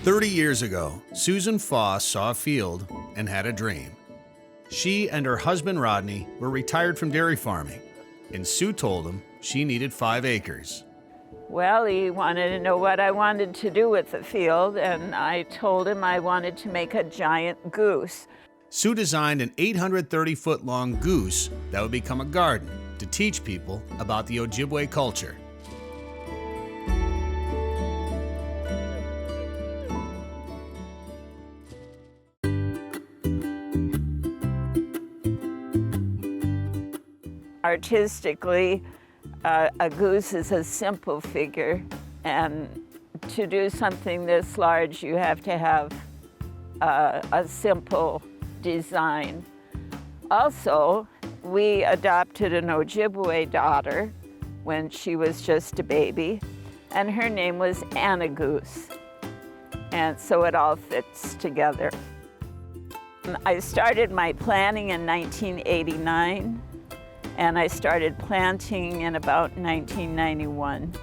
30 years ago, Susan Foss saw a field and had a dream. She and her husband Rodney were retired from dairy farming, and Sue told him she needed 5 acres. Well, he wanted to know what I wanted to do with the field, and I told him I wanted to make a giant goose. Sue designed an 830-foot-long goose that would become a garden to teach people about the Ojibwe culture. Artistically, a goose is a simple figure, and to do something this large, you have to have a simple design. Also, we adopted an Ojibwe daughter when she was just a baby, and her name was Anna Goose. And so it all fits together. I started my planning in 1989. And I started planting in about 1991.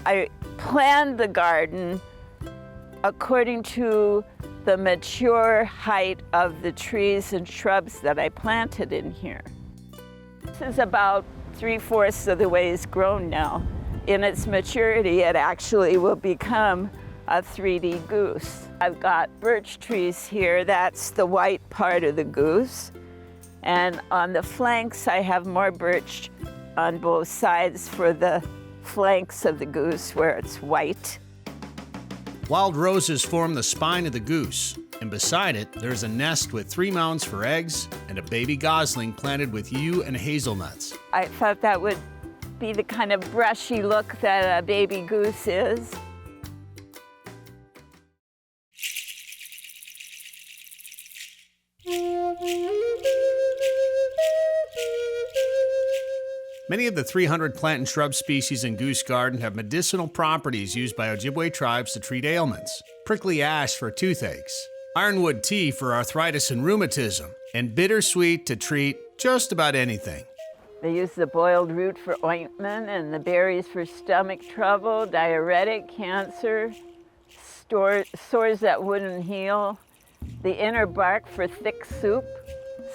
I planned the garden according to the mature height of the trees and shrubs that I planted in here. This is about 3/4 of the ways grown now. In its maturity, it actually will become a 3D goose. I've got birch trees here. That's the white part of the goose. And on the flanks, I have more birch on both sides for the flanks of the goose where it's white. Wild roses form the spine of the goose, and beside it, there's a nest with 3 mounds for eggs and a baby gosling planted with yew and hazelnuts. I thought that would be the kind of brushy look that a baby goose is. Many of the 300 plant and shrub species in Goose Garden have medicinal properties used by Ojibwe tribes to treat ailments. Prickly ash for toothaches, ironwood tea for arthritis and rheumatism, and bittersweet to treat just about anything. They use the boiled root for ointment and the berries for stomach trouble, diuretic, cancer, sores that wouldn't heal, the inner bark for thick soup,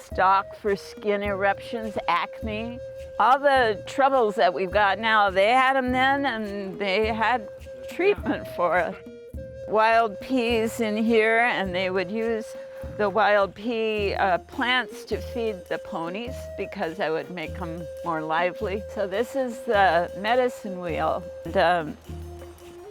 stalk for skin eruptions, acne. All the troubles that we've got now, they had them then, and they had treatment for it. Wild peas in here, and they would use the wild pea plants to feed the ponies because that would make them more lively. So this is the medicine wheel. And,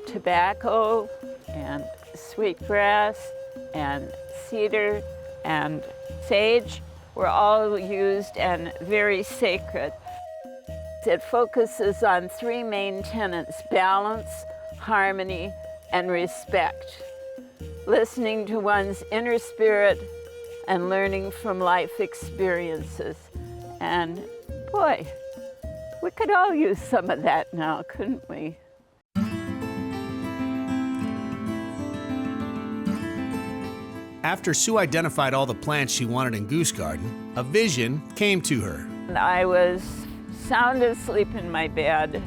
tobacco and sweetgrass and cedar and sage were all used and very sacred. It focuses on 3 main tenets: balance, harmony, and respect. Listening to one's inner spirit and learning from life experiences. And boy, we could all use some of that now, couldn't we? After Sue identified all the plants she wanted in Goose Garden, a vision came to her. I was sound asleep in my bed,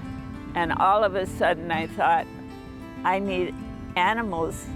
and all of a sudden I thought, I need animals,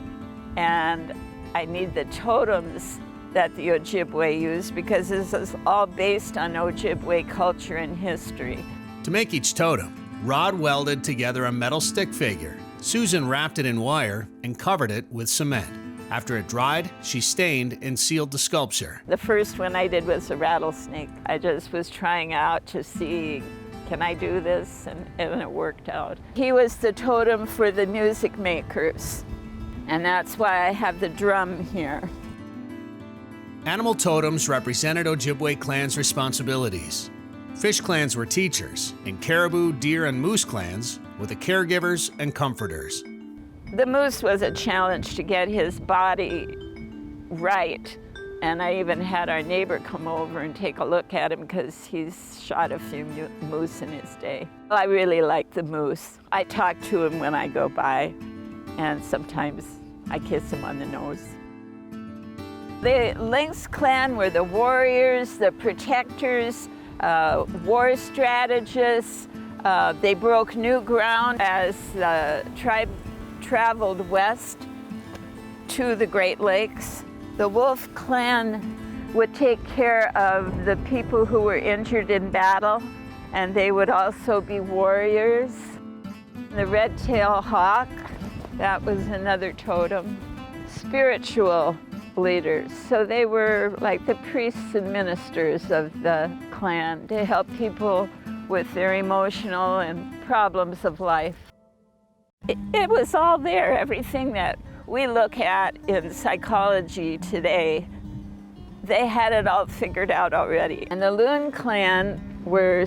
and I need the totems that the Ojibwe use, because this is all based on Ojibwe culture and history. To make each totem, Rod welded together a metal stick figure. Susan wrapped it in wire and covered it with cement. After it dried, she stained and sealed the sculpture. The first one I did was a rattlesnake. I just was trying out to see, can I do this? And it worked out. He was the totem for the music makers, and that's why I have the drum here. Animal totems represented Ojibwe clans' responsibilities. Fish clans were teachers, and caribou, deer, and moose clans were the caregivers and comforters. The moose was a challenge to get his body right, and I even had our neighbor come over and take a look at him because he's shot a few moose in his day. I really like the moose. I talk to him when I go by, and sometimes I kiss him on the nose. The Lynx clan were the warriors, the protectors, war strategists. They broke new ground as the tribe traveled west to the Great Lakes. The Wolf Clan would take care of the people who were injured in battle, and they would also be warriors. The red-tailed hawk, that was another totem. Spiritual leaders, so they were like the priests and ministers of the clan to help people with their emotional and problems of life. It was all there, everything that we look at in psychology today. They had it all figured out already. And the Loon clan were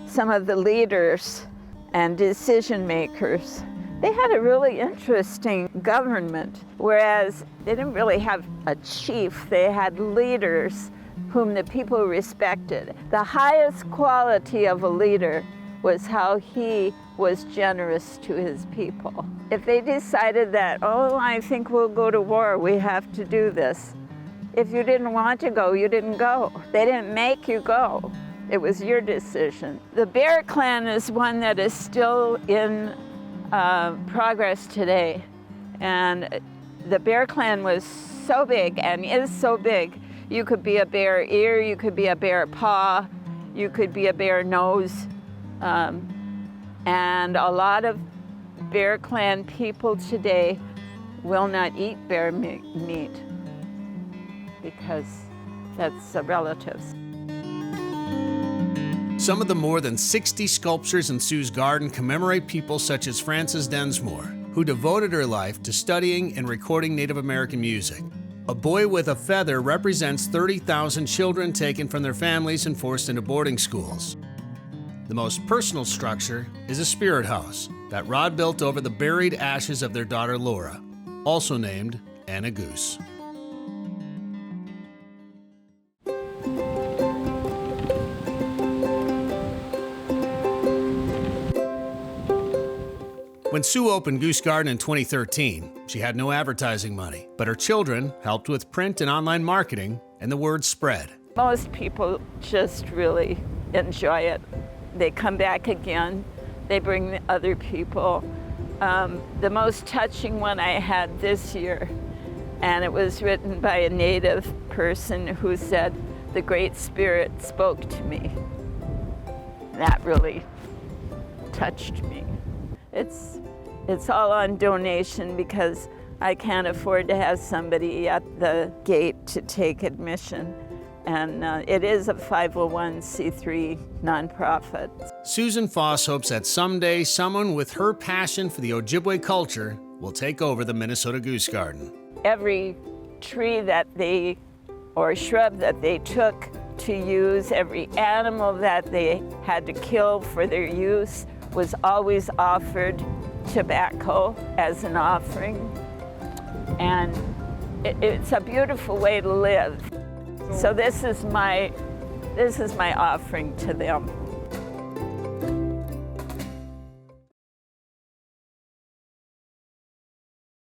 some of the leaders and decision makers. They had a really interesting government, whereas they didn't really have a chief. They had leaders whom the people respected. The highest quality of a leader was how he was generous to his people. If they decided that, oh, I think we'll go to war, we have to do this. If you didn't want to go, you didn't go. They didn't make you go. It was your decision. The Bear Clan is one that is still in progress today. And the Bear Clan was so big and is so big. You could be a bear ear, you could be a bear paw, you could be a bear nose. And a lot of Bear Clan people today will not eat bear meat because that's relatives. Some of the more than 60 sculptures in Sue's garden commemorate people such as Frances Densmore, who devoted her life to studying and recording Native American music. A boy with a feather represents 30,000 children taken from their families and forced into boarding schools. The most personal structure is a spirit house that Rod built over the buried ashes of their daughter Laura, also named Anna Goose. When Sue opened Goose Garden in 2013, she had no advertising money, but her children helped with print and online marketing, and the word spread. Most people just really enjoy it. They come back again, they bring other people. The most touching one I had this year, and it was written by a Native person who said, "The Great Spirit spoke to me." That really touched me. It's all on donation because I can't afford to have somebody at the gate to take admission. And it is a 501c3 nonprofit. Susan Foss hopes that someday someone with her passion for the Ojibwe culture will take over the Minnesota Goose Garden. Every tree or shrub that they took to use, every animal that they had to kill for their use was always offered tobacco as an offering. And it's a beautiful way to live. So this is my offering to them.